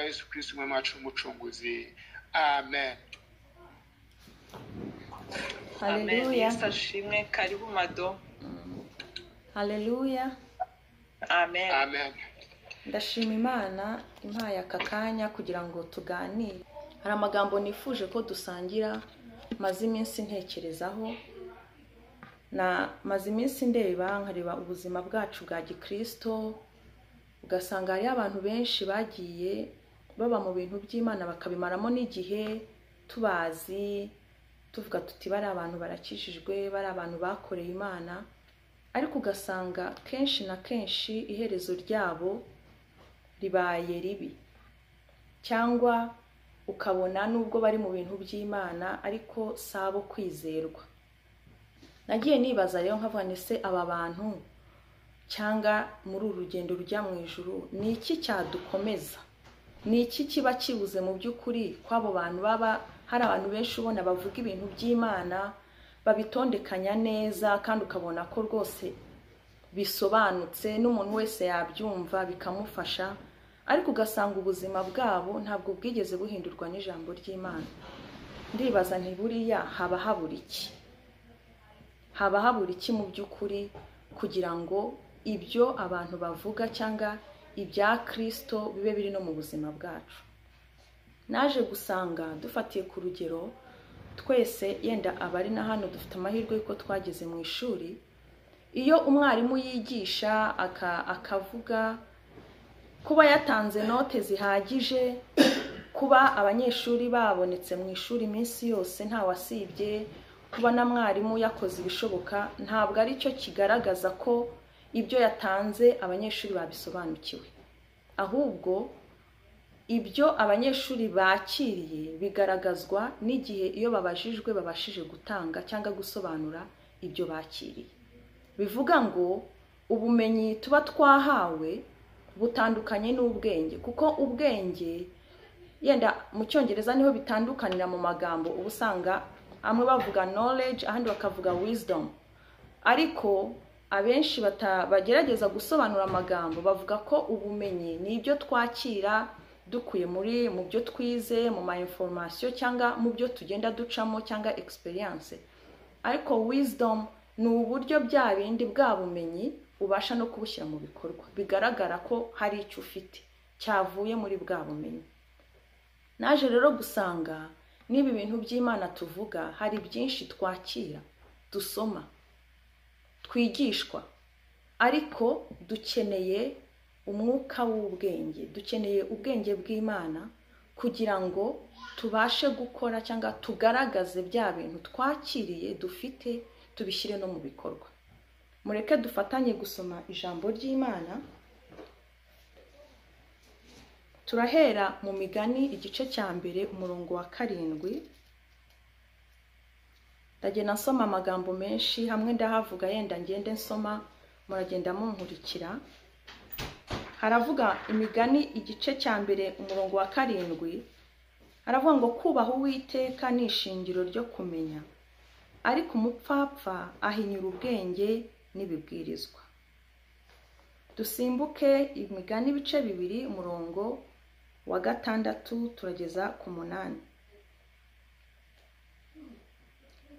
Yesu Kristo umwami wacu n'umucunguzi. Amen. Haleluya. Yesu ashimwe. Karibu Mado. Haleluya. Amen. Amen. Ndashima Imana impaye aka kanya kugira ngo tuganire. Hari amagambo nifuje ko dusangira maze iminsi ntekerezaho, maze iminsi nkareba ubuzima bwacu bwa gikristo, ugasanga hari abantu benshi bagiye baba mu bintu by'Imana bakabimaramo n'igihe tubazi, tuvuga tuti bari abantu barakijijwe, bari abantu bakoreye Imana, ariko ugasanga kenshi na kenshi iherezo ryabo ribaye ribi, cyangwa ukabona nubwo bari mu bintu by'Imana ariko sabo kwizerwa. Nagiye nibaza rero nkavuga nese aba bantu cyangwa muri uru rugendo rujya mu ijuru ni iki cyadukomeza, ni iki kiba kibuze mu by'ukuri kw'abo bantu baba hari abantu benshi ubona bavuga ibintu by'Imana babitondekanya neza kandi ukabona ko rwose bisobanutse n'umuntu wese yabyumva bikamufasha, ariko ugasanga ubuzima bwabo ntabwo bwigeze buhindurwa n'ijambo ry'Imana. Ndibaza nti buriya haba habura iki mu by'ukuri kugira ngo ibyo abantu bavuga cyangwa ibya Kristo bibe biri no mu buzima bwacu. Naje gusanga dufatiye ku rugero twese, yenda abari na hano dufite amahirwe yuko twageze mu ishuri, iyo umwarimu yigisha akavuga kuba yatanze note zihagije, kuba abanyeshuri babonetse mu ishuri iminsi yose nta wasibye, kuba na mwarimu yakoze ibishoboka, ntabwo ari cyo kigaragaza ko ibyo yatanze abanyeshuri babisobanukiwe, ahubwo ibyo abanyeshuri bakiriye bigaragazwa n'igihe iyo babajijwe babashije gutanga cyangwa gusobanura ibyo bakiriye. Bivuga ngo ubumenyi tuba twahawe butandukanye n'ubwenge, kuko ubwenge yenda mu Cyongereza niho bitandukanira mu magambo, ubusanga amwe bavuga knowledge ahandi bakavuga wisdom, ariko abenshi bagerageza gusobanura amagambo bavuga ko ubumenyi ni ibyo twakira dukuye mu byo twize, mu ma information cyangwa mu byo tugenda ducamo cyangwa experience, ariko wisdom ni uburyo bya bindi bwa bumenyi ubasha no kubushyira mu bikorwa, bigaragara ko hari icyo ufite cyavuye muri bwa bumenyi. Naje rero gusanga niba ibintu by'Imana tuvuga hari byinshi twakira, dusoma, twigishwa, ariko dukeneye umwuka w'ubwenge, dukeneye ubwenge bw'Imana kugira ngo tubashe gukora cyangwa tugaragaze bya bintu twakiriye dufite, tubishyire no mu bikorwa. Mureke dufatanye gusoma ijambo ry'Imana. Turahera mu Migani igice cya mbere umurongo wa 7. Ndagenda nsoma amagambo menshi, hamwe ndahavuga yenda ngende nsoma muragenda munkurikira. Haravuga Imigani igice cya mbere umurongo wa 7, haravuga ngo kubaha Uwiteka ni ishingiro ryo kumenya, ariko umupfapfa ahinyura ubwenge n'ibibwirizwa. Dusimbuke Imigani ibice 2 umurongo wa 6 turageza ku 8.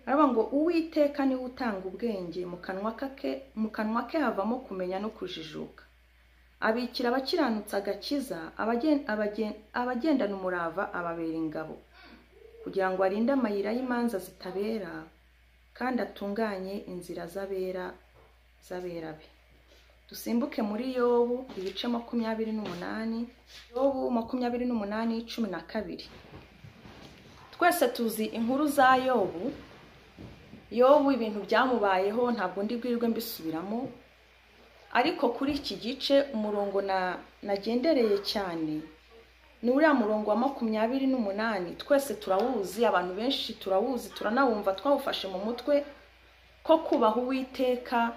Haravuga ngo Uwiteka ni utanga ubwenge, mu kanwa ke havamo kumenya no kujijuka. Abikira abakiranutsi agakiza, abagendana umurava ababera ingabo, kugira ngo arinde amayira y'imanza zitabera kandi atunganye inzira z'abera be. Dusimbuke muri Yobu ibice 28, Yobu 28:12. Twese tuzi inkuru za Yobu. Yobu ibintu byamubayeho ntabwo ndi bwirirwe mbisubiramo, ariko kuri iki gice umurongo nagendereye cyane ni uriya murongo wa 28. Twese turawuzi, abantu benshi turawuzi, turanawumva, twawufashe mu mutwe ko kubaha Uwiteka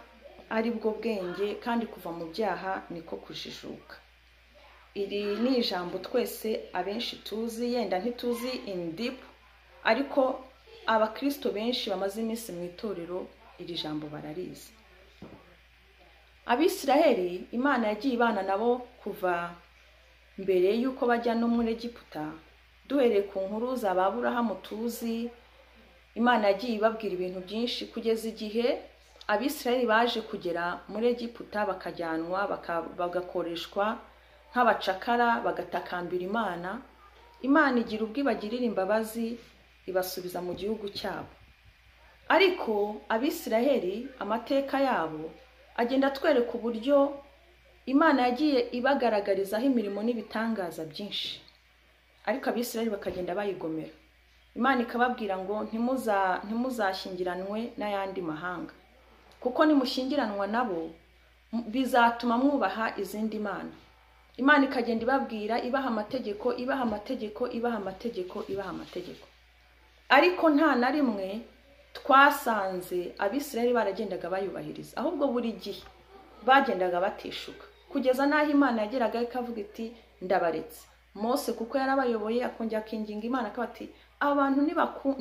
ari bwo bwenge kandi kuva mu byaha niko kujijuka. Iri ni ijambo twese abenshi tuzi, yenda ntituzi in deep, ariko abakristo benshi bamaze iminsi mu itorero iri jambo bararizi. Abisiraheli Imana yagiye ibana nabo kuva mbere y'uko bajya no muri Egiputa. Duhereye ku nkuru za Aburahamu tuzi, Imana yagiye ibabwira ibintu byinshi kugeza igihe Abisirayeli baje kugera muri Egiputa, bakajyanwa bagakoreshwa nk'abacakara, bagatakambira Imana. Imana igira ubwo ibagirira imbabazi, ibasubiza mu gihugu cyabo. Ariko Abisirayeli amateka yabo agenda atwereka uburyo Imana yagiye ibagaragarizaho imirimo n'ibitangaza byinshi, ariko Abisirayeli bakagenda bayigomera. Imana ikababwira ngo ntimuzashyingiranwe n'ayandi mahanga, kuko nimushyingiranwa nabo bizatuma mwubaha izindi mana. Imana ikagenda ibabwira, ibaha amategeko, ibaha amategeko, ibaha amategeko, ibaha amategeko. Ariko nta na rimwe twasanze Abisirayeli baragendaga bayubahiriza, ahubwo buri gihe bagendaga bateshuka, kugeza n'aho Imana yageraga ikavuga iti ndabaretse. Mose kuko yarabayoboye akongera akinginga Imana akaba ati abantu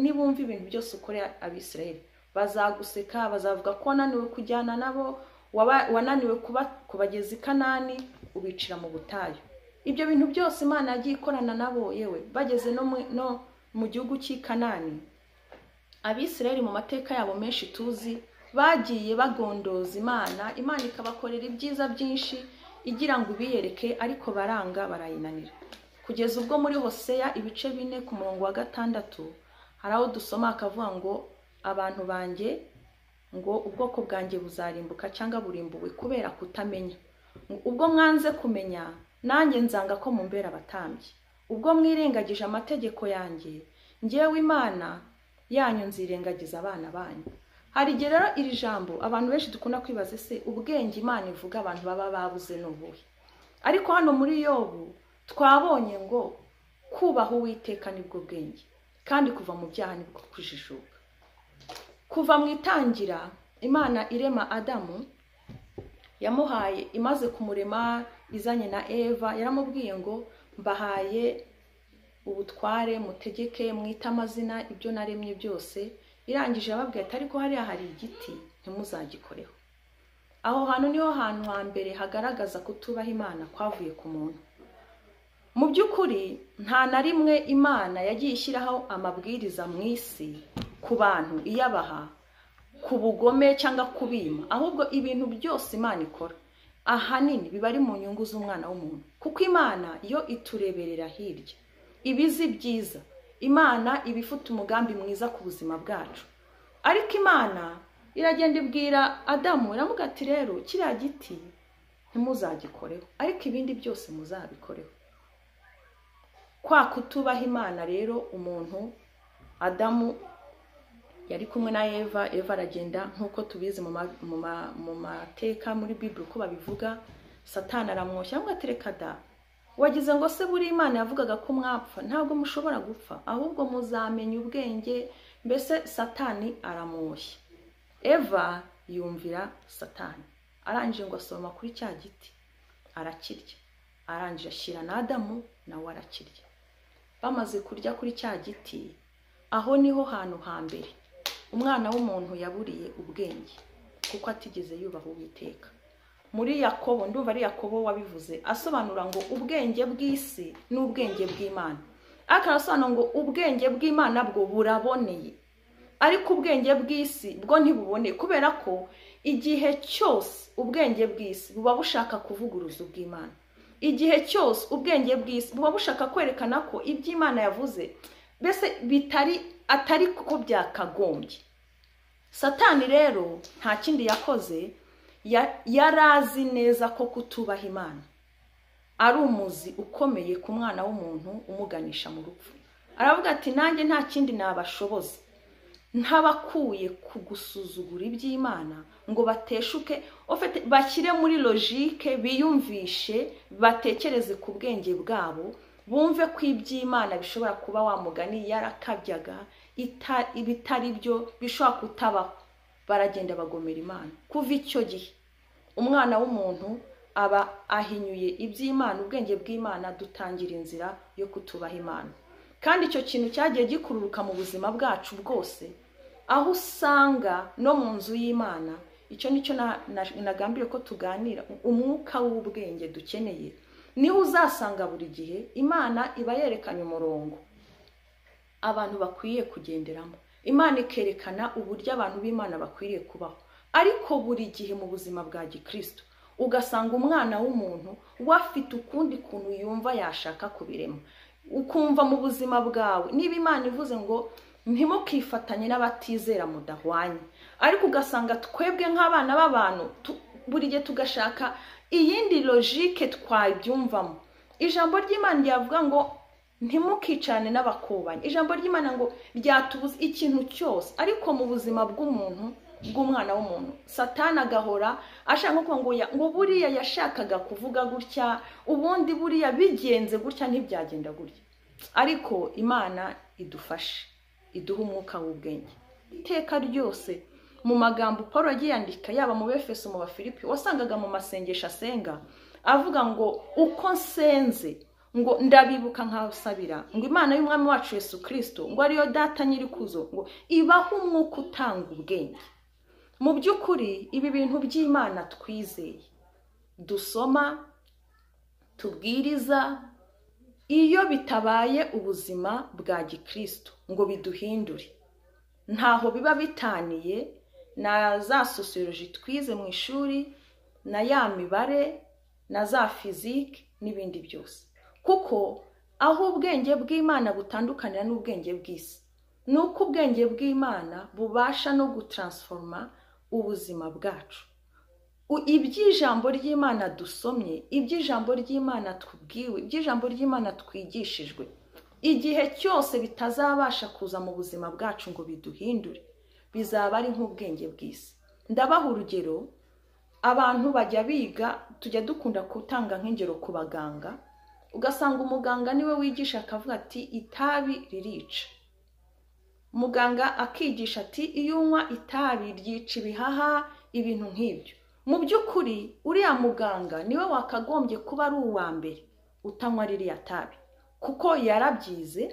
nibumva ibintu byose ukorera Abisirayeli bazaguseka, bazavuga ko wananiwe kujyana nabo, wananiwe kubageza i Kanani, ubicira mu butayu. Ibyo bintu byose Imana yagiye ikorana nabo, yewe bageze no mu gihugu cy'i Kanani. Abisirayeli mu mateka yabo menshi tuzi bagiye bagondoza Imana, Imana ikabakorera ibyiza byinshi igira ngo ibiyereke, ariko baranga, barayinanira. Kugeza ubwo muri Hoseya ibice 4 ku murongo wa 6 hari aho dusoma akavuga ngo abantu banjye, ngo ubwoko bwanjye buzarimbuka cyangwa burimbuwe kubera kutamenya. Ubwo mwanze kumenya, nanjye nzanga ko mumbera abatambyi. Ubwo mwirengagije amategeko yanjye, njyewe Imana yanyu nzirengagiza abana banyu. Hari igihe rero iri jambo abantu benshi dukunda kwibaza, se ubwenge Imana ivuga abantu baba babuze n'ubuhe? Ariko hano muri Yobu twabonye ngo kubaha Uwiteka nibwo bwenge, kandi kuva mu byaha nibwo kujijuka. Kuva mu itangira Imana irema Adamu, yamuhaye, imaze kumurema izanye na Eva, yaramubwiye ngo mbahaye ubutware, mutegeke, mwita amazina ibyo naremye byose. Irangije ababwiye ati ariko hariya hari igiti ntimuzagikoreho. Aho hantu niho hantu hambere hagaragaza kutubaha Imana kwavuye ku muntu. Mu by'ukuri nta na rimwe Imana yagiye ishyiraho amabwiriza mu isi ku bantu iyabaha ku bugome cyangwa kubima, ahubwo ibintu byose Imana ikora ahanini biba ari mu nyungu z'umwana w'umuntu, kuko Imana yo itureberera hirya, ibizi byiza. Imana iba ifite umugambi mwiza ku buzima bwacu. Ariko Imana iragenda ibwira Adamu, iramuga ati rero kiriya giti ntimuzagikoreho, ariko ibindi byose muzabikoreho. Kwa kutubaha Imana rero umuntu, Adamu yari kumwe na Eva, Eva aragenda nk'uko tubizi mu mateka muri Bible uko babivuga, Satani aramwoshya ngo atereka da, wagize ngo se buri Imana yavugaga ko mwapfa, ntabwo mushobora gupfa, ahubwo muzamenya ubwenge. Mbese Satani aramwoshya. Eva yumvira Satani, arangije ngo asoma kuri cya giti arakirya, arangije ashyira na Adamu nawe arakirya. Bamaze kurya kuri cya giti, aho niho hantu hambere umwana w'umuntu yaburiye ubwenge, kuko atigeze yubaha Uwiteka. Muri Yakobo, ndumva ari Yakobo wabivuze, asobanura ngo ubwenge bw'isi n'ubwenge bw'Imana. Akarasobanura ngo ubwenge bw'Imana bwo buraboneye, ariko ubwenge bw'isi bwo ntibubone, kubera ko igihe cyose ubwenge bw'isi buba bushaka kuvuguruza ubw'Imana. Igihe cyose ubwenge bw'isi buba bushaka kwerekana ko iby'Imana yavuze bese atari kuko byakagombye. Satani rero nta kindi yakoze, yarazi neza ko kutubaha Imana ari umuzi ukomeye ku mwana w'umuntu umuganisha mu rupfu. Aravuga ati nanjye nta kindi nabashoboza, ntabakuye kugusuzugura iby'Imana ngo bateshuke, bashyire muri logique, biyumvishe, batekereze ku bwenge bwabo, bumve ko iby'Imana bishobora kuba wamugani yarakabyaga ibitari byo bishobora kutabaho. Baragenda bagomera Imana. Kuva icyo gihe umwana w'umuntu aba ahinyuye iby'Imana, ubwenge bw'Imana, dutangira inzira yo kutubaha Imana. Kandi icyo kintu cyagiye gikururuka mu buzima bwacu bwose, aho usanga no mu nzu y'Imana. Icyo nicyo nagambiriye ko tuganira, umwuka w'ubwenge dukeneye niho uzasanga buri gihe Imana iba yerekanye umurongo abantu bakwiye kugenderamo. Imana ikerekana uburyo abantu b'Imana bakwiriye kubaho. Ariko buri gihe mu buzima bwa gikristo ugasanga umwana w'umuntu wafite ukundi kuntu yumva yashaka kubirema. Ukumva mu buzima bwawe niba Imana ivuze ngo ntimukifatanye n'abatizera mudahwanye, ariko ugasanga twebwe nk'abana b'abantu buri gihe tugashaka iyindi logique twabyumvamo. Ijambo ry'Imana ryavuga ngo ntimukicane n'abakobanyi. Ijambo ry'Imana ngo ryatubuza ikintu cyose, ariko mu buzima bw'umuntu bw'umwana w'umuntu Satani agahora ashaka ngo buriya yashakaga kuvuga gutya, ubundi buriya bigenze gutya ntibyagenda gutya. Ariko Imana idufashe, iduha umwuka w'ubwenge. Iteka ryose mu magambo Paulo yagiye yandika yaba mu Befeso mu Bafilipi, wasangaga mu masengesho asenga avuga ngo uko nsenze ngo ndabibuka nkabasabira ngo Imana y'umwami wacu Yesu Kristo ngo ariyo data nyirikuzo ngo ibaho umwuka utanga ubwenge. Mu by'ukuri ibi bintu by'Imana twizeye dusoma tubwiriza, iyo bitabaye ubuzima bwa gikristo ngo biduhindure, ntaho biba bitaniye na za sociology twize mu ishuri, na ya mibare, na za physique n'ibindi byose. Kuko aho ubwenge bw'Imana butandukanira n'ubwenge bw'isi, nuko ubwenge bw'Imana bubasha no gutransforma ubuzima bwacu. Iby'ijambo ry'Imana dusomye, iby'ijambo ry'Imana tubwiwe, iby'ijambo ry'Imana twigishijwe, igihe cyose bitazabasha kuza mu buzima bwacu ngo biduhindure, bizaba ari nk'ubwenge bw'isi. Ndabaha urugero, abantu bajya biga, tujya dukunda gutanga nk'ingero ku baganga, ugasanga umuganga niwe wigisha akavuga ati itabi ririca. Muganga akigisha ati iyo unywa itabi ryica ibihaha, ibintu nk'ibyo. Mu by'ukuri uriya muganga niwe wakagombye kuba ari uwa mbere utanywa ririya tabi, kuko yarabyize,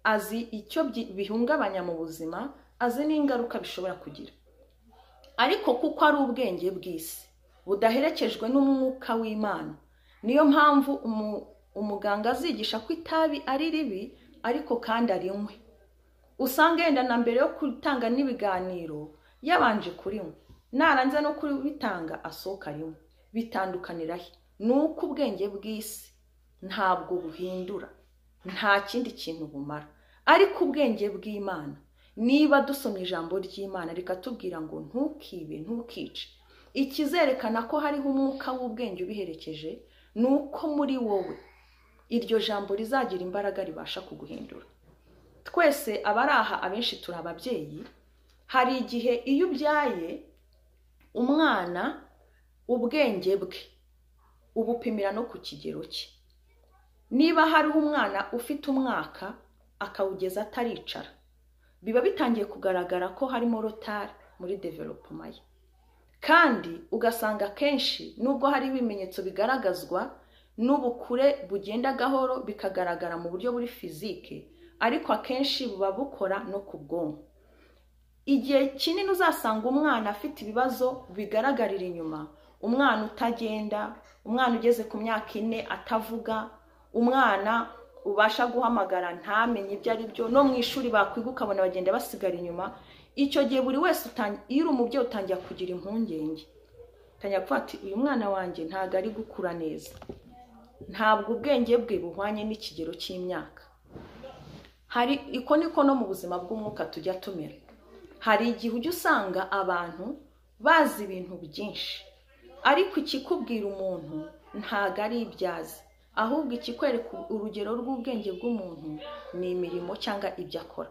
azi icyo bihungabanya mu buzima, azi n'ingaruka bishobora kugira. Ariko kuko ari ubwenge bw'isi budaherekejwe n'umwuka w'Imana, niyo mpamvu umuganga azigisha ko itabi ari ribi ariko kandi arinywe. Usanga yenda na mbere yo gutanga n'ibiganiro yabanje kurinywa, naranze no kubitanga asohoka rimwe. Bitandukanira he? Nuko ubwenge bw'isi ntabwo buhindura, nta kindi kintu bumara. Ariko ubwenge bw'Imana, niba dusomye ijambo ry'Imana rikatubwira ngo ntukibe, ntukice, ikizerekana ko hariho umwuka w'ubwenge ubiherekeje, nuko muri wowe iryo jambo rizagira imbaraga ribasha kuguhindura. Twese abaraha abenshi turi ababyeyi, hari igihe iyo ubyaye umwana ubwenge bwe ubupimira no ku kigero cye. Niba hariho umwana ufite umwaka akawugeza ataricara, biba bitangiye kugaragara ko harimo rotari muri development ye. Kandi ugasanga kenshi nubwo hari ibimenyetso bigaragazwa n'ubukure bugenda gahoro bikagaragara mu buryo buri fizike, ariko akenshi buba bukora no ku bwonko. Igihe kinini uzasanga umwana afite ibibazo bigaragarira inyuma, umwana utagenda, umwana ugeze ku myaka 4 atavuga, umwana ubasha guhamagara ntamenye ibyo ari byo, no mu ishuri bakwiga ukabona bagenda basigara inyuma. Icyo gihe buri wese iyo umubyeyi utangiye kugira impungenge, utangiye kuvuga ati uyu mwana wanjye ntago ari gukura neza, ntabwo ubwenge bwe buhwanye n'ikigero cy'imyaka. Hari iko niko no mu buzima bw'umwuka tujya tumera. Hari igihe ujya usanga abantu bazi ibintu byinshi, ariko ikikubwira umuntu ntago ari ibyazi, ahubwo ikikwereka urugero rw'ubwenge bw'umuntu ni imirimo cyangwa ibyo akora.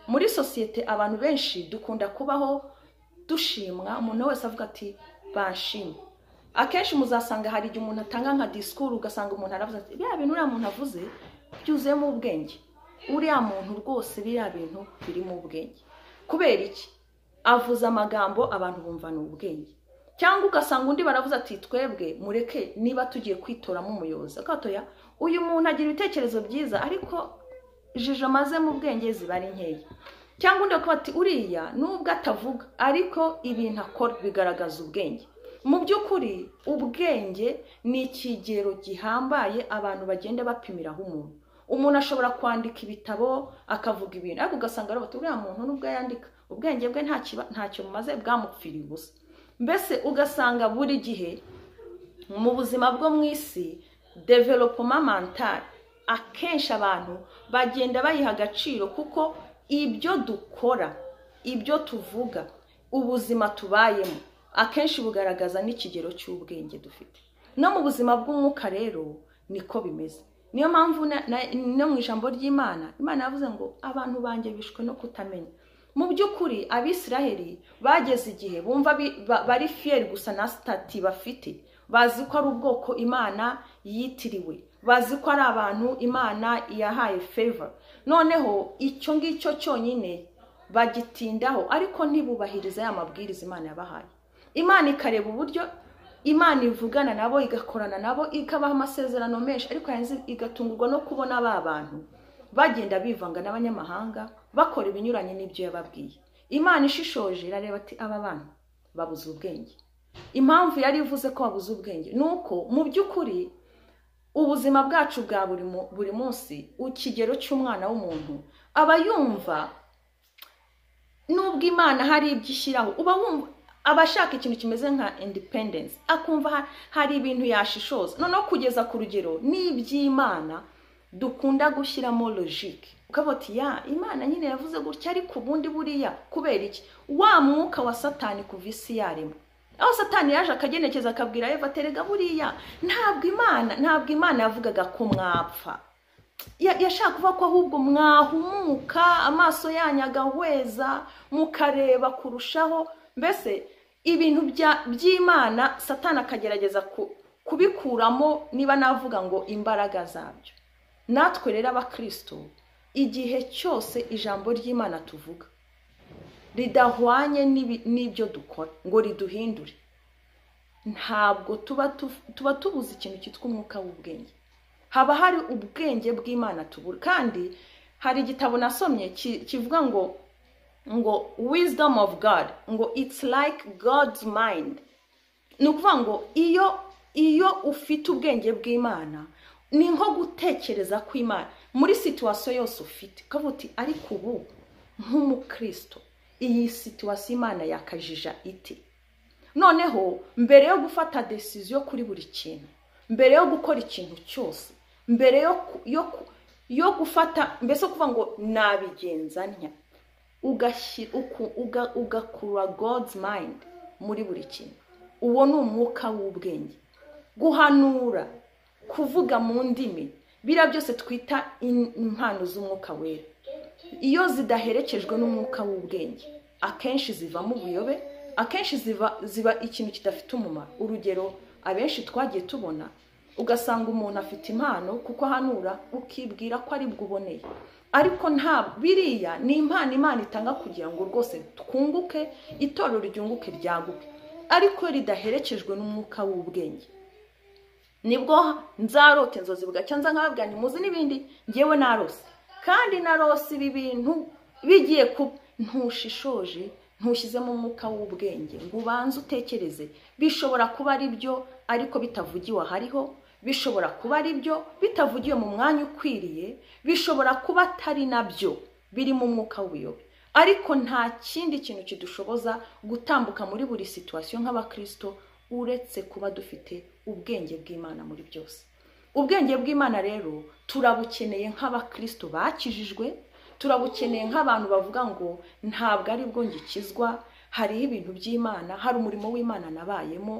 Muri sosiyete abantu benshi dukunda kubaho dushimwa, umuntu wese avuga ati banshimye. Akenshi muzasanga hari igihe umuntu atanga nka discours, ugasanga umuntu aravuze ati bya bintu uriya muntu avuze byuzuyemo ubwenge, uriya muntu rwose biriya bintu birimo ubwenge. Kubera iki? Avuze amagambo abantu bumva ni ubwenge. Cyangwa ugasanga undi baravuze ati twebwe mureke niba tugiye kwitoramo umuyobozi, akatoya uyu muntu agira ibitekerezo byiza ariko jijo maze mu bwenge zibari nkeya. Cyangwa undi akavuga ati uriya nubwo atavuga ariko ibintu akora bigaragaza ubwenge. mu by'ukuri ubwenge ni ikigero gihambaye abantu bagenda bapimiraho umuntu ashobora kwandika ibitabo akavuga ibintu ariko ugasanga arabata uriya muntu nubwo yandika ubwenge bwe ntacyo bumaze bwamupfiriye ubusa. Mbese ugasanga buri gihe mu buzima bwo mu isi development mental akenshi abantu bagenda bayiha agaciro kuko ibyo dukora, ibyo tuvuga, ubuzima tubayemo akenshi bugaragaza n'ikigero cy'ubwenge dufite. No mu buzima bw'umwuka rero niko bimeze. Niyo mpamvu no mu ijambo ry'Imana, Imana yavuze ngo abantu banjye bishwe no kutamenya. Mu by'ukuri Abisiraheli bageze igihe bumva bari fier gusa na stati bafite, bazi ko ari ubwoko Imana yitiriwe, bazi ko ari abantu Imana yahaye favor. Noneho icyo ngicyo cyonyine bagitindaho ariko ntibubahiriza ya mabwiriza Imana yabahaye. Imana ikareba uburyo Imana ivugana nabo, igakorana nabo, ikabaha amasezerano menshi, ariko yanze igatungurwa no kubona ba bantu bagenda bivanga n'abanyamahanga bakora ibinyuranye n'ibyo yababwiye. Imana ishishoje irareba ati aba bantu babuze ubwenge. Impamvu yari ivuze ko babuze ubwenge nuko mu by'ukuri ubuzima bwacu bwa buri munsi, ukigero cy'umwana w'umuntu aba yumva nubwo Imana hari ibyo ishyiraho, uba wumva abashaka ikintu kimeze nka independence, akumva hari ibintu yashishoza. Noneho kugeza ku rugero n'iby'Imana dukunda gushyiramo logique, ukavuga ati Imana nyine yavuze gutya ariko ubundi buriya kubera iki? Wa mwuka wa Satani kuva isi yaremwa, aho Satani yaje akagenekeza akabwira Eva terega buriya ntabwo Imana yavugaga ko mwapfa, yashaka kuvuga ko ahubwo mwahumuka, amaso yanyu agahweza mukareba kurushaho. Mbese ibintu by'Imana Satani akagerageza kubikuramo, niba navuga ngo imbaraga zabyo. Natwe rero abakristo igihe cyose ijambo ry'Imana tuvuga ridahwanye n'ibyo dukora ngo riduhindure, ntabwo tuba tubuze ikintu cyitwa umwuka w'ubwenge. Haba hari ubwenge bw'Imana tubura. Kandi hari igitabo nasomye kivuga ngo wisdom of God, ngo it's like God's mind. Ni ukuvuga ngo iyo ufite ubwenge bw'Imana ni nko gutekereza kw'Imana muri situation yose ufite, ukavuga uti ariko ubu nk'umukristo iyi situation Imana yakajija iti. Noneho mbere yo gufata decision kuri buri kintu, mbere yo gukora ikintu cyose, mbere yo gufata, mbese kuvuga ngo nabigenza ntya, ugakura God's mind muri buri kintu. Uwo ni umwuka w'ubwenge. Guhanura, kuvuga mu ndimi, bira byose twita impano z'umwuka wera, iyo zidaherekejwe n'umwuka w'ubwenge akenshi zivamo ubuyobe, akenshi ziba ikintu kidafite umumaro. Urugero abenshi twagiye tubona, ugasanga umuntu afite impano kuko ahanura ukibwira ko ari bwuboneye, ariko nta biriya ni impano Imana itanga kugira ngo rwose twunguke, itorero ryunguke ryaguke, ariko ridaherekejwe n'umwuka w'ubwenge nibwo nzarote inzozi bugacya nza nkababwira nti muzi n'ibindi ngewe narose, kandi narose ibi bintu bigiye ntushishoje, ntushyizemo umwuka w'ubwenge ngo ubanze utekereze. Bishobora kuba ari byo ariko bitavugiwe hariho, bishobora kuba ari byo bitavugiwe mu mwanya ukwiriye, bishobora kuba atari nabyo biri mu mwuka w'ubuyobe. Ariko nta kindi kintu kidushoboza gutambuka muri buri situation nk'abakristo uretse kuba dufite ubwenge bw'Imana muri byose. Ubwenge bw'Imana rero turabukeneye nk'abakristo bakijijwe, turabukeneye nk'abantu bavuga ngo ntabwo ari bwo ngikizwa, hariho ibintu by'Imana, hari umurimo w'Imana nabayemo,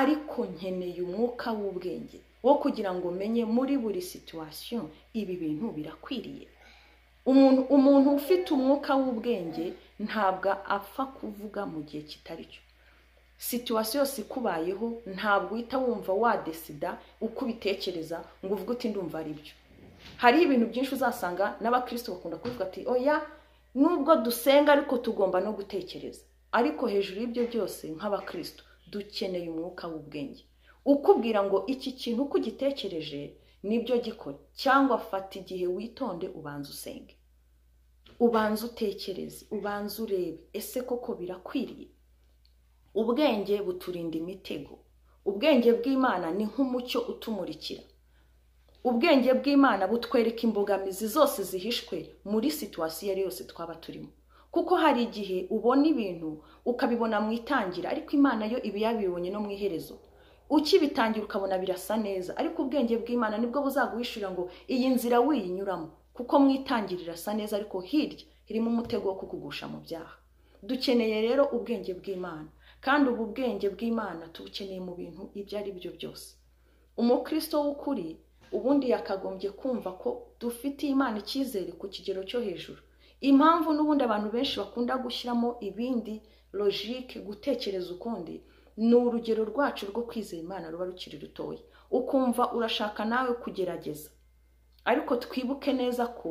ariko nkeneye umwuka w'ubwenge wo kugira ngo menye muri buri situation ibi bintu birakwiriye. Umuntu ufite umwuka w'ubwenge ntabwo apfa kuvuga mu gihe kitari cyo. Situation yose ikubayeho ntabwo uhita wumva wadesida uko ubitekereza ngo uvuge uti ndumva ari byo. Hari ibintu byinshi uzasanga n'abakristo bakunda kuvuga ati oya nubwo dusenga ariko tugomba no gutekereza. Ariko hejuru y'ibyo byose nk'abakristo dukeneye umwuka w'ubwenge ukubwira ngo iki kintu uko gitekereje nibyo gikora, cyangwa fata igihe witonde ubanze usenge, ubanze utekereze, ubanze urebe ese koko birakwiriye. ubwenge buturinda imitego. Ubwenge bw'Imana ni nk'umucyo utumurikira. Ubwenge bw'Imana butwereka imbogamizi zose zihishwe muri situasiyo ari yose twaba turimo. Kuko hari igihe ubona ibintu ukabibona mu itangira, ariko Imana yo ibi yabibonye no mu iherezo. Ukibitangira ukabona birasa neza, ariko ubwenge bw'Imana nibwo buzaguhishurira ngo iyi nzira wiyinyuramo, kuko mu itangirira irasa neza, ariko hirya irimo umutego wo kukugusha mu byaha. Dukeneye rero ubwenge bw'Imana, kandi ubu bwenge bw'Imana tubukeneye mu bintu ibyo ari byo byose. Umukristo w'ukuri ubundi yakagombye kumva ko dufitiye Imana icyizere ku kigero cyo hejuru. Impamvu n'ubundi abantu benshi bakunda gushyiramo ibindi logique, gutekereza ukundi, ni urugero rwacu rwo kwizera Imana ruba rukiri rutoya. Ukumva urashaka nawe kugerageza, ariko twibuke neza ko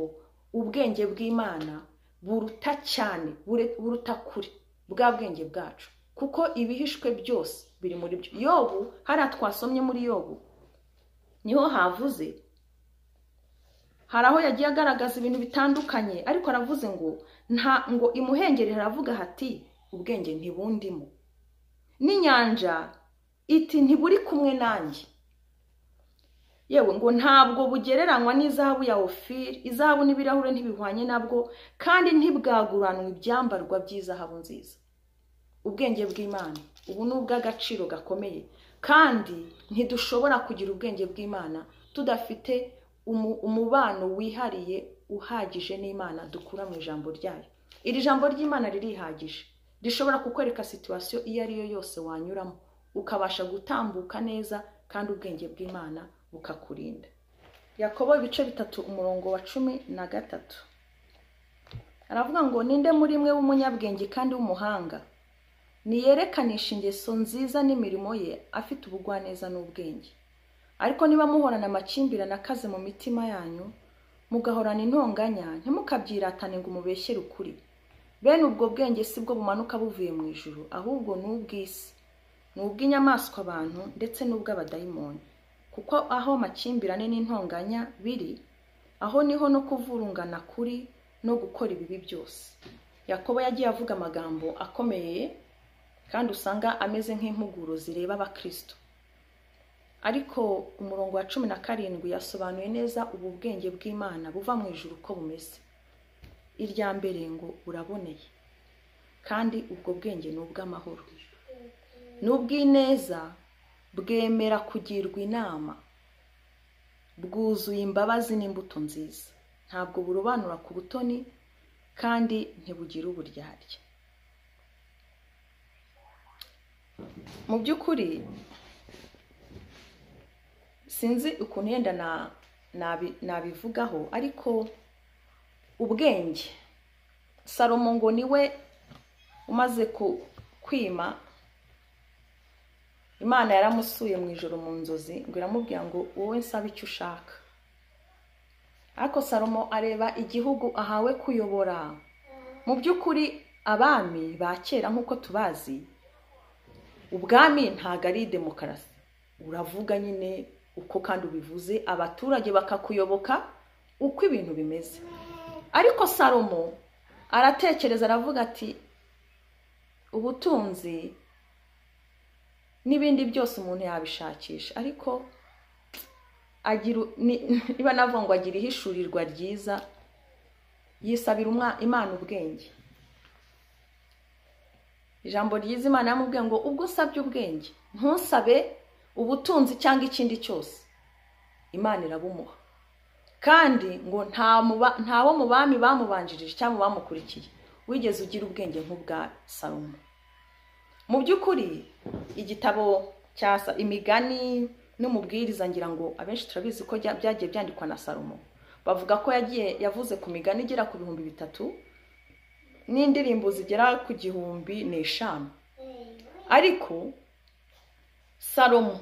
ubwenge bw'Imana buruta cyane, buruta kure bwa bwenge bwacu, kuko ibihishwe byose biri muri byo. Yobu, hariya twasomye muri Yobu niho havuze, hari aho yagiye agaragaza ibintu bitandukanye, ariko aravuze ngo imuhengerera, aravuga hati ubwenge ntibundimo, n'inyanja iti ntiburi kumwe nanjye. Yewe ngo ntabwo bugereranywa n'izahabu ya Ofiri, izahabu n'ibirahure ntibihwanye nabwo, kandi ntibwaguranwa ibyambarwa by'izahabu nziza. Ubwenge bw'Imana ubu ni ubw'agaciro gakomeye, kandi ntidushobora kugira ubwenge bw'Imana tudafite umubano wihariye uhagije n'Imana dukura mu ijambo ryayo. Iri jambo ry'Imana ririhagije, rishobora kukwereka situasiyo iyo ari yo yose wanyuramo, ukabasha gutambuka neza, kandi ubwenge bw'Imana bukakurinda. Yakobo ibice 3 umurongo wa 13 aravuga ngo ninde muri mwe w'umunyabwenge kandi w'umuhanga, niyerekanisha ingeso nziza n'imirimo ye afite ubugwaneza n'ubwenge. Ariko niba muhorana amakimbirane akaze mu mitima yanyu, mugahorana intonganya, ntimukabyiratane ngo mubeshyere ukuri. Bene ubwo bwenge si bwo bumanuka buvuye mu ijuru, ahubwo ni ubw'isi, ni ubw'inyamaswa abantu, ndetse n'ubw'abadayimoni. Kuko aho amakimbirane n'intonganya biri, aho niho no kuvurungana kuri no gukora ibibi byose. Yakobo yagiye avuga amagambo akomeye, kandi usanga ameze nk'impuguro zireba abakristo. Ariko umurongo wa 17 yasobanuye neza ubu bwenge bw'Imana buva mu ijuru uko bumeze. Irya mbere ngo buraboneye, kandi ubwo bwenge ni ubw'amahoro, n'ubw'ineza, bwemera kugirwa inama, bwuzuye imbabazi n'imbuto nziza. Ntabwo burobanura ku butoni, kandi ntibugira uburyarya. Mu by'ukuri sinzi ukuntu yenda nabivugaho, ariko ubwenge, Salomo ngo niwe umaze kwima, Imana yaramusuye mu ijoro mu nzozi, ngo iramubwira ngo wowe nsaba icyo ushaka. Ariko Salomo areba igihugu ahawe kuyobora. Mu by'ukuri abami ba kera nk'uko tubazi, ubwami ntago ari demokarasi, uravuga nyine uko kandi ubivuze, abaturage bakakuyoboka uko ibintu bimeze. Ariko Salomo aratekereza, aravuga ati ubutunzi n'ibindi byose umuntu yabishakisha, ariko niba navuga ngo agira ihishurirwa ryiza, yisabira Imana ubwenge. Ijambo ryiza Imana yamubwiye ngo ubwo usabye ubwenge, ntusabe ubutunzi cyangwa ikindi cyose, Imana irabumuha. Kandi ngo ntawo mu bami bamubanjirije cyangwa bamukurikiye wigeze ugira ubwenge nk'ubwa Salomo. Mu by'ukuri igitabo cyasa Imigani n'Umubwiriza, ngira ngo abenshi turabizi ko byagiye byandikwa na Salomo. Bavuga ko yavuze ku migani igera ku 3,000 n'indirimbo zigera ku 1,500. Ariko Salomo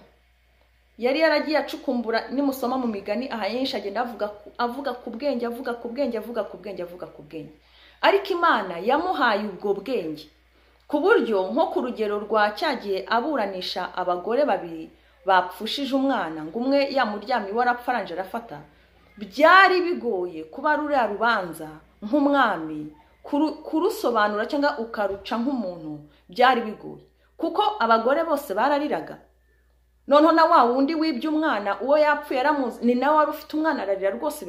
yari yaragiye acukumbura, nimusoma mu migani ahayenshi agenda avuga ku bwenge, avuga ku bwenge. Ariko Imana yamuhaye ubwo bwenge, ku buryo nko ku rugero rwa cyagiye aburanisha abagore babiri bapfushije umwana, ngo umwe yamuryamye warapfa aranje arafata. Byari bigoye kuba ruriya rubanza nk'umwami kurusobanura cyangwa ukaruca nk'umuntu, byari bigoye, kuko abagore bose barariraga. Noneho na wa wundi wibye umwana uwo yapfuye yaramuzi, ni nawe wari ufite umwana ararira rwose,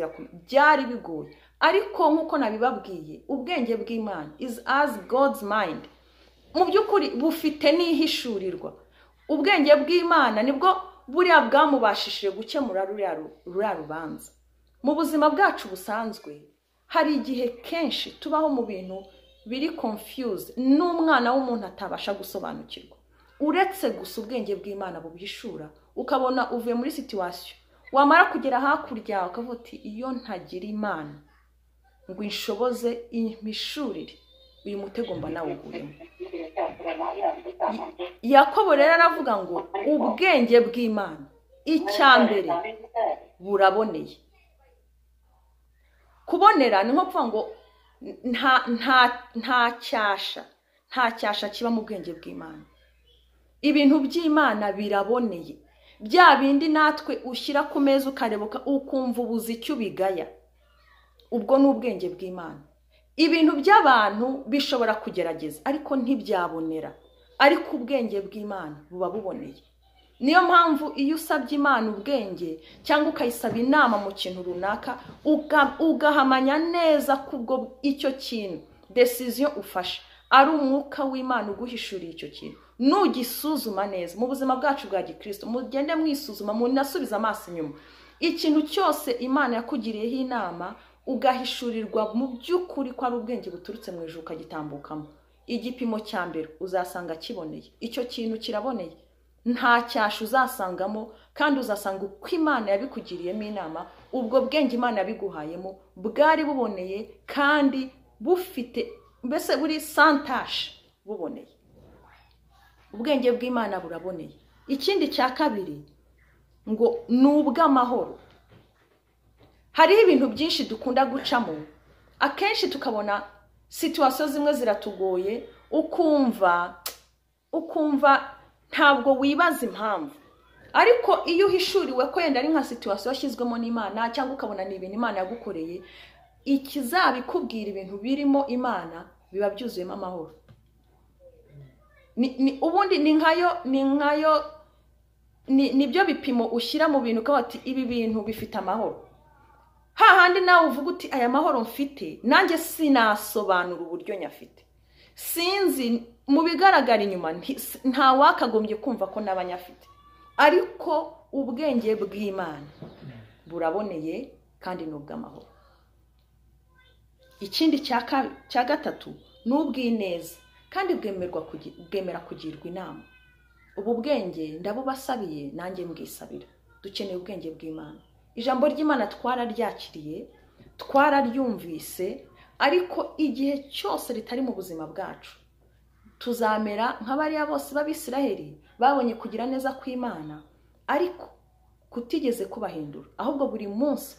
byari bigoye. Ariko nk'uko nabibabwiye, ubwenge bw'Imana is as God's mind. Mu by'ukuri bufite n'ihishurirwa. Ubwenge bw'Imana nibwo buriya bwamubashishije gukemura ruriya rubanza. Mu buzima bwacu busanzwe hari igihe kenshi tubaho mu bintu biri confused, n'umwana w'umuntu atabasha gusobanukirwa. Uretse gusa ubwenge bw'Imana bubihishura, ukabona uvuye muri situation, wamara kugera hakurya ukavuga uti iyo ntagira Imana ngo inshoboze impishurire, uyu mutego mba nawuguyemo. Yakobo rero aravuga ngo ubwenge bw'Imana icyambere buraboneye. Kubonera ni nko kuvuga ngo nta cyasha kiba mu bwenge bw'Imana. Ibintu by'Imana biraboneye, bya bindi natwe ushyira ku meza ukarebuka ukumva ubuze icyo ubigaya, ubwo ni ubwenge bw'Imana. Ibintu by'abantu bishobora kugerageza ariko ntibyabonera, ariko ubwenge bw'Imana buba buboneye. Niyo mpamvu iyo usabye Imana ubwenge cyangwa ukayisaba inama mu kintu runaka, ugahamanya neza kubwo icyo kintu decision ufashe ari umwuka w'Imana uguhishuriye icyo kintu, nugisuzuma neza. Mu buzima bwacu bwa Gikristo mugende mwisuzuma, munasubiza amaso inyuma. Ikintu cyose Imana yakugiriyeho inama ugahishurirwa mu by'ukuri ko ari ubwenge buturutse mu ijuru ukagitambukamo, igipimo cya mbere uzasanga kiboneye. Icyo kintu kiraboneye, nta cyasha uzasangamo, kandi uzasanga uko Imana yabikugiriyemo inama, ubwo bwenge Imana yabiguhayemo bwari buboneye kandi bufite mbese buri santash buboneye. Ubwenge bw'Imana buraboneye. Ikindi cya kabiri ngo nubw'amahoro. Hariho ibintu byinshi dukunda gucamo, akenshi tukabona situation zimwe ziratugoye, ukumva ntabwo wibaza impamvu. Ariko iyo uhishuriwe ko yenda ari nka situation yashyizwemo n'Imana, cyangwa ukabona ni ibintu Imana yagukoreye, ikizabikubwira ibintu birimo Imana biba byuzuyemo amahoro. Ubundi nibyo bipimo ushyira mu bintu ukavuga ati ibi bintu bifite amahoro. Hahandi nawe uvuga uti aya mahoro mfite nanjye sinasobanura uburyo nyafite, sinzi mu bigaragara inyuma nta wakagombye kumva ko n'abanyafite, ariko ubwenge bw'Imana buraboneye kandi n'ubw'amahoro. Ikindi cya gatatu n'ubw'ineza, kandi bwemera kugirwa inama. Ubu bwenge ndabubasabiye nanjye mbwisabira. Dukeneye ubwenge bw'Imana. Ijambo ry'Imana twararyakiriye, twararyumvise, ariko igihe cyose ritari mu buzima bwacu tuzamera nk'abariya bose b'Abisiraheli babonye kugira neza kw'Imana ariko kutigeze kubahindura, ahubwo buri munsi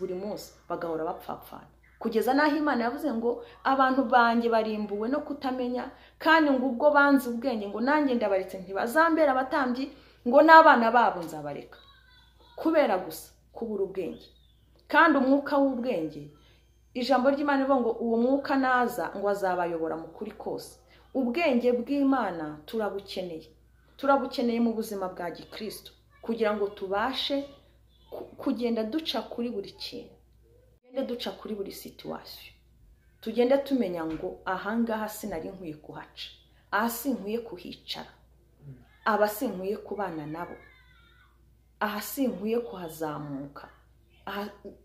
bagahora bapfapfana, kugeza naho Imana yavuze ngo abantu banjye barimbuwe no kutamenya, kandi ngo ubwo banze ubwenge ngo nanjye ndabaretse ntibazambera abatambyi, ngo n'abana babo nzabareka, kubera gusa kubura ubwenge. Kandi umwuka w'ubwenge, ijambo ry'Imana rivuga ngo uwo mwuka naza ngo azabayobora mu kuri kose. Ubwenge bw'Imana turabukeneye mu buzima bwa Gikristo, kugira ngo tubashe kugenda duca kuri buri kintu, tugende duca kuri buri situation, tugende tumenya ngo ahangaha sinari nkwiye kuhaca, aha sinkwiye kuhicara, aba sinkwiye kubana nabo, aha sinkwiye kuhazamuka.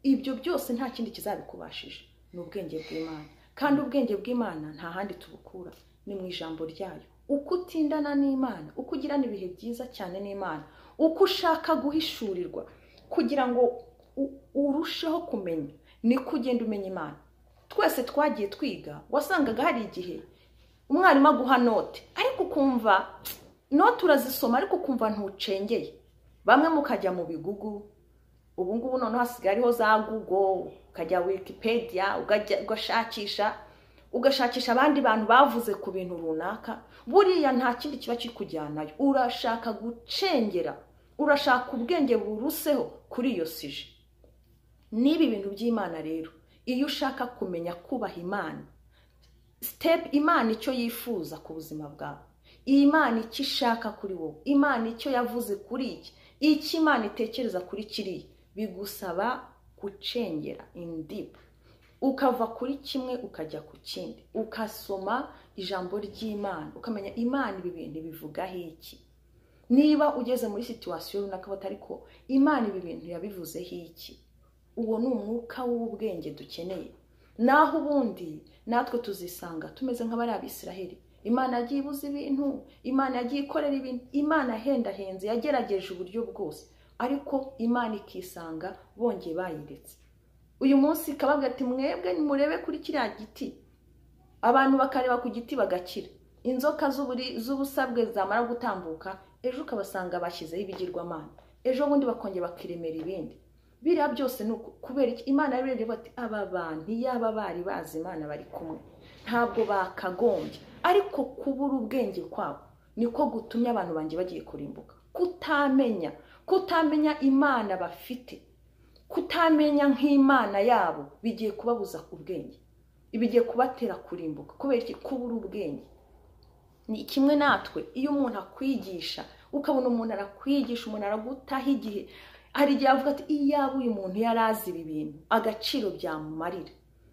Ibyo byose nta kindi kizabikubashije, ni ubwenge bw'Imana. Kandi ubwenge bw'Imana nta handi tubukura, ni mu ijambo ryayo. Uko utindana n'Imana, uko ugirana ibihe byiza cyane n'Imana, uko ushaka guhishurirwa kugira ngo urusheho kumenya, niko ugenda umenya Imana. Twese twagiye twiga, wasangaga hari igihe umwarimu aguha note, ariko ukumva note urazisoma ariko ukumva ntucengeye. Bamwe mukajya mu bigugu, ubu ngubu noneho hasigaye hariho za Google, ukajya Wikipedia, ugashakisha abandi bantu bavuze ku bintu runaka. Buriya nta kindi kiba kikujyanayo, urashaka gucengera, urashaka ubwenge buruseho kuri iyo sije. Nibi bintu by'Imana rero, iyo ushaka kumenya kubaha Imana, step Imana icyo yifuza ku buzima bwawe, Imana icyo ishaka kuri wowe, Imana icyo yavuze kuri iki Imana itekereza kuri kiriya, bigusaba gucengera in deep, ukava kuri kimwe ukajya ku kindi, ukasoma ijambo ry'Imana, ukamenya Imana ibi bintu bivugaho iki. Niba ugeze muri situation runaka batariko Imana ibi bintu yabivuzeho iki, uwo ni umwuka w'ubwenge dukeneye. Naho ubundi natwe tuzisanga tumeze nk'abari Abisiraheli. Imana yagiye ibuza ibintu, Imana yagiye ikorera ibintu, Imana hendahenze yagerageje uburyo bwose, ariko Imana ikisanga bongeye bayiretse. Uyu munsi kababwira ati mwebwe nimurebe kuri kiriya giti, abantu bakareba ku giti bagakira. Inzoka z'ubusabwe zamara gutambuka, ejo ukabasanga bashyizeho ibigirwamana, ejo bundi bakongera bakiremera ibindi. Biriya byose ni kubera iki Imana yabirebye bati aba bantu yaba bari bazi Imana bari kumwe ntabwo bakagombye, ariko kubura ubwenge kwabo niko gutumye abantu banjye bagiye kurimbuka. Kutamenya Imana bafite, kutamenya nk'Imana yabo bigiye kubabuza ubwenge, ibigiye kubatera kurimbuka. Kubera iki? Kubura ubwenge. Ni kimwe natwe, iyo umuntu akwigisha ukabona umuntu arakwigisha, umuntu aragutaha igihe, hari igihe avuga ati iyaba uyu muntu yarazi ibi bintu agaciro byamumarira,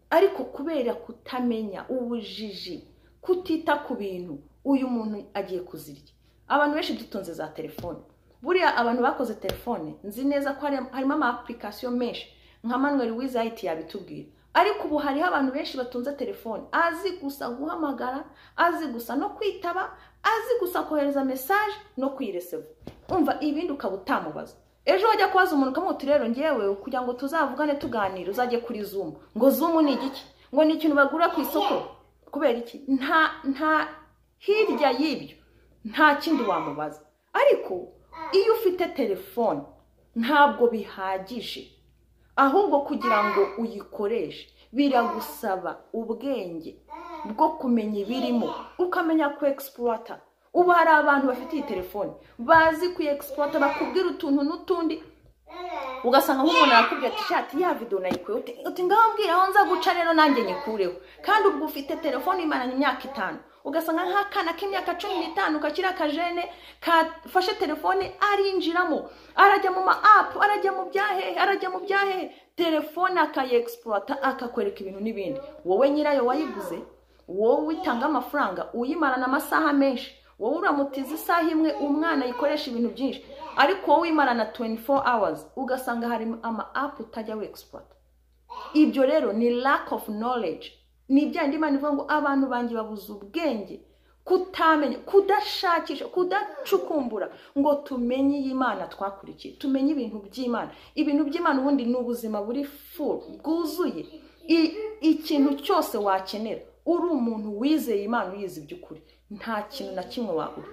ariko kubera kutamenya, ubujiji, kutita ku bintu, uyu muntu agiye kuzirya. Abantu benshi dutunze za telefone, buriya abantu bakoze telefone nzi neza ko harimo ama application menshi, nka Manuel Wizahit yabitubwira, ariko ubu hariho abantu benshi batunze telefone azi gusa guhamagara, azi gusa no kwitaba, azi gusa kohereza message no kwireseva. Umva ibindi ukabutamubaza. Ejo wajya kwaza umuntu ukamuti rero ngewe kugira ngo tuzavugane tuganira uzajye kuri Zoom. Ngo Zoom ni igiki? Ngo ni ikintu bagura ku isoko. Kubera iki? Nta hirya y'ibyo nta kindi wamubaza. Ariko iyo ufite telefone ntabwo bihagije, ahubwo kugira ngo uyikoreshe biragusaba ubwenge bwo kumenya ibirimo, ukamenya ku exploiter. Ubu hari abantu bafite iyi telefone bazi ku exploiter, bakubwira utuntu n'utundi, ugasanga nk'umuntu arakubwira ati shati ya video nayikuye uti ngaho mbwira aho nza guca rero nanjye nyikureho, kandi ubwo ufite telefone imaranye imyaka 5. Ugasanga nk'akana k'imyaka 15 kakira kajene kafashe telefone arinjiramo, arajya mu ma app, arajya mu byahe, telefone akaye-exploiter akakwereka ibintu n'ibindi. Wowe nyirayo wayiguze, wowe utanga amafaranga, uyimarana amasaha menshi, wowe uramutiza isaha imwe umwana yikoresha ibintu byinshi, ariko wowe uyimarana 24 hours, ugasanga hari ama app utajya we-exploit. Ibyo rero ni lack of knowledge. Ni byandi Imana ivuga ngo abantu banjye babuze ubwenge, kutamenya, kudashakisha, kudacukumbura ngo tumenye Imana twakurikiye, tumenye ibintu by'Imana. Ibintu by'Imana ubundi ni ubuzima buri full, bwuzuye. Ikintu cyose wakenera, uri umuntu wizeye Imana, uyizi by'ukuri, nta kintu na kimwe wabura.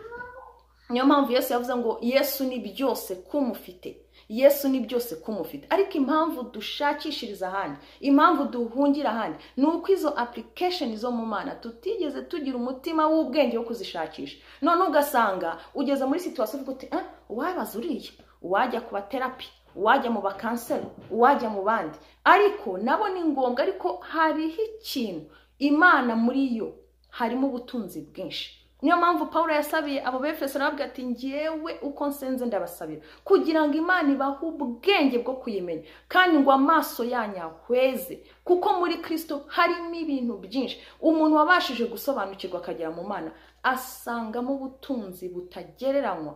Niyo mpamvu Yesu yavuze ngo Yesu ni byose kumufite, Yesu ni byose kumufite. Ariko impamvu dushakishiriza ahandi, impamvu duhungira ahandi, nuko izo application zo mu Mana tutigeze tugira umutima w'ubwenge wo kuzishakisha. None ugasanga ugeze muri situation uvuga uti wabaza uriye, wajya kuba therapy, wajya mu bakanseri, wajya mu bandi, ariko nabo ni ngombwa, ariko hariho ikintu Imana muri yo harimo ubutunzi bwinshi. Niyo mpamvu Paulo yasabiye abo b'Efeso aravuga ati ngiyewe uko nsenze ndabasabira kugira ngo Imana ibahe ubwenge bwo kuyimenya, kandi ngo amaso yanyahweze, kuko muri Kristo harimo ibintu byinshi. Umuntu wabashije gusobanukirwa akagera mu Mana asangamo ubutunzi butagereranywa.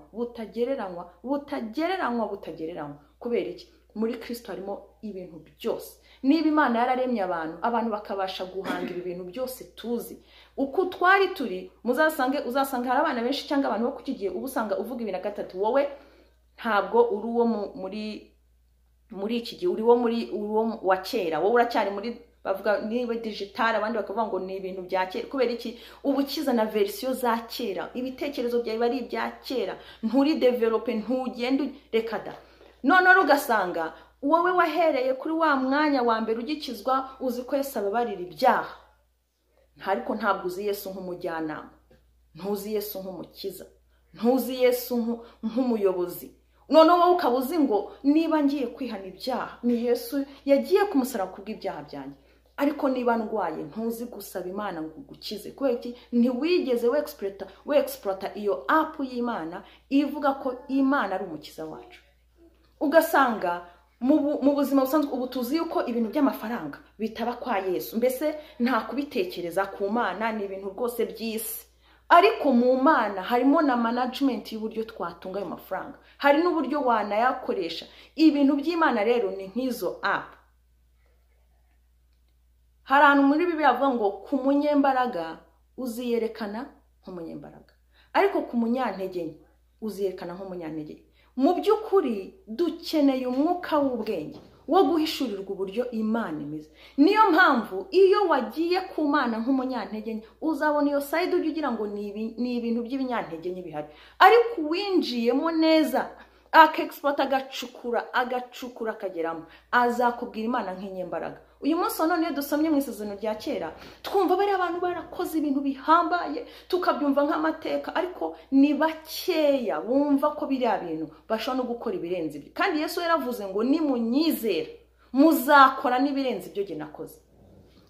Kubera iki? Muri Kristo harimo ibintu byose. Niba Imana yararemye abantu bakabasha guhanga ibintu byose tuzi, uko twari turi, uzasanga hari abana benshi cyangwa abantu bo kukigiye ubusanga uvuga ibintu gatatu, wowe ntabwo uri uwo muri iki gihe, uri uwo wa kera, wowe uracyari muri bavuga niba digital, abandi bakavuga ngo ni ibintu bya kera. Kubera iki? Ubukiza na version za kera, ibitekerezo byawe bari ibya kera, nturi develop, ntugende reka da. None ugasanga wowe wahereye kuri wa mwanya wa mbere ugikizwa uzi ko Yesu ababarira ibyaha, ariko ntabwo uzi Yesu nk'umujyanama, ntuzi Yesu nk'umukiza, ntuzi Yesu nk'umuyobozi. None wowe ukabuzi ngo niba ngiye kwihana ibyaha, ni Yesu yagiye kumusaraba kubw'ibyaha byanjye. ariko niba ndwaye ntuzi gusaba Imana ngo ugukize kubera iki ntiwigeze we-explota iyo app y'Imana ivuga ko Imana ari umukiza wacu. Ugasanga mu buzima busanzwe ubu tuzi yuko ibintu by'amafaranga bitaba kwa Yesu, mbese nta kubitekereza ku Mana, ni ibintu rwose by'isi. Ariko mu Mana harimo na management y'uburyo twatunga ayo mafaranga, hari n'uburyo wanayakoresha. Ibintu by'Imana rero ni nk'izo app. Hari ahantu muri Bibiliya avuga ngo ku munyembaraga uziyerekana nk'umunyembaraga, ariko ku munyantege nke uziyerekana nk'umunyantege. Mu by'ukuri dukeneye umwuka w'ubwenge wo guhishurirwa uburyo Imana imeze. Niyo mpamvu iyo wagiye ku Mana nk'umunyantege nke uzabona iyo side ujya ugira ngo ni ibintu by'ibinyantege nke bihari, ariko winjiyemo neza akexport agacukura akageramo, azakubwira Imana nk'inyembaraga. Uyu munsi none iyo dusomye mu isezerano rya kera twumva bari abantu barakoze ibintu bihambaye tukabyumva nk'amateka, ariko ni bakeya bumva ko biriya bintu bashobora no gukora ibirenze ibyo. Kandi Yesu yaravuze ngo nimunyizera muzakora n'ibirenze ibyo jye nakoze.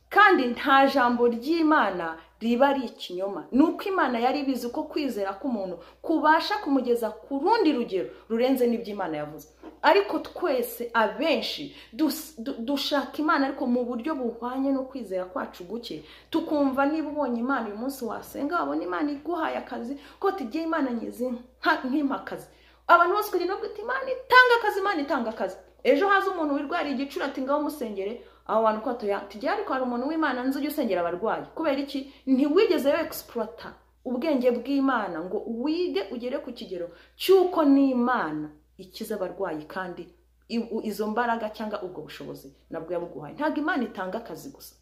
Kandi nta jambo ry'Imana riba ari ikinyoma. Nuko Imana yari ibizi ko kwizera k'umuntu kubasha kumugeza ku rundi rugero rurenze n'iby'Imana yavuze. Ariko twese abenshi dushaka Imana ariko mu buryo buhwanye no kwizera kwacu guke. Tukumva niba ubonye Imana uyu munsi wasenga wabona Imana iguhaye akazi ko tigiye Imana nyizi nk'impakazi. Abantu bose kugenda bavuga Imana itanga akazi, Imana itanga akazi. Ejo haza umuntu wirwariye igicuri ati ngaho musengere, abo bantu ko tujya ariko hari umuntu w'Imana nzi ujya usengera abarwayi. Kubera iki? Ntiwigeze yo explota ubwenge bw'Imana ngo wige ugere ku kigero cyuko n'Imana ikiza abarwayi, kandi izo mbaraga cyangwa ubwo bushobozi nabwo yabuguhaye. Ntabwo Imana itanga akazi gusa,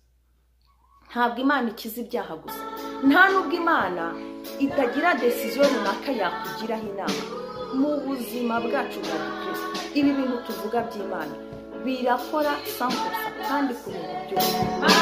ntabwo Imana ikiza ibyaha gusa, nta nubwo Imana itagira decision runaka yakugiraho inama mu buzima bwacu bwa Kristo. Ibi bintu tuvuga by'Imana birakora 100% kandi ku bintu byose.